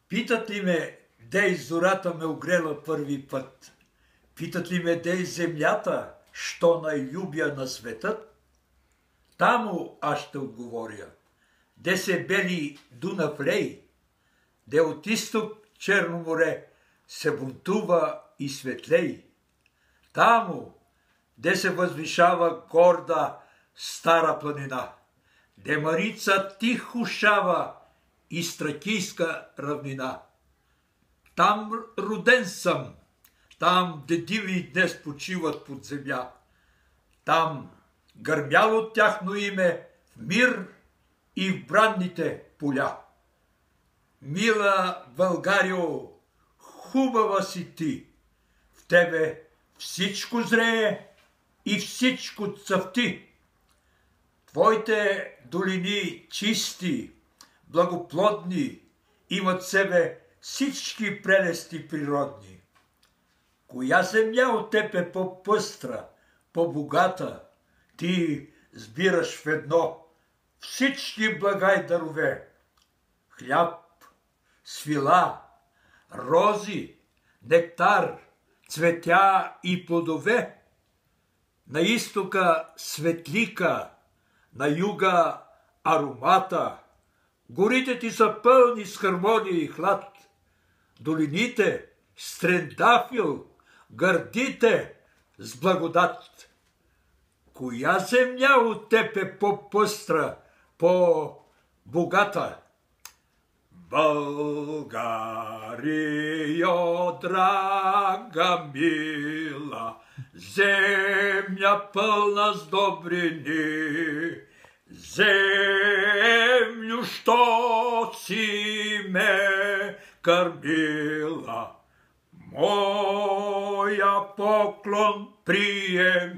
Питат ли ме, дей зората ме огрела първи път? Питат ли ме, дей земята, що най-любя на светът? Тамо аз ще отговоря, де се бели Дунав лей, де от изток Черно море се бунтува и светлей. Тамо, де се възвишава горда стара планина, де Марица тихо шава и Стракийска равнина. Там роден съм, там дедиви днес почиват под земя. Там гърмяло тяхно име в мир и в бранните поля. Мила Българио, хубава си ти, в тебе всичко зрее и всичко цъфти. Твоите долини чисти, благоплодни, имат в себе всички прелести природни. Коя земя от теб е по-пъстра, по-богата? Ти сбираш в едно всички блага и дарове. Хляб, свила, рози, нектар, цветя и плодове. На изтока светлика, на юга аромата. Горите ти са пълни с хармония и хлад. Долините с трендафил, гърдите с благодат. Коя земя от теб е по-пъстра, по-богата? Българио, драга мила, земя пълна с добрини, землю, що си ме кърмила, моя поклон приеми.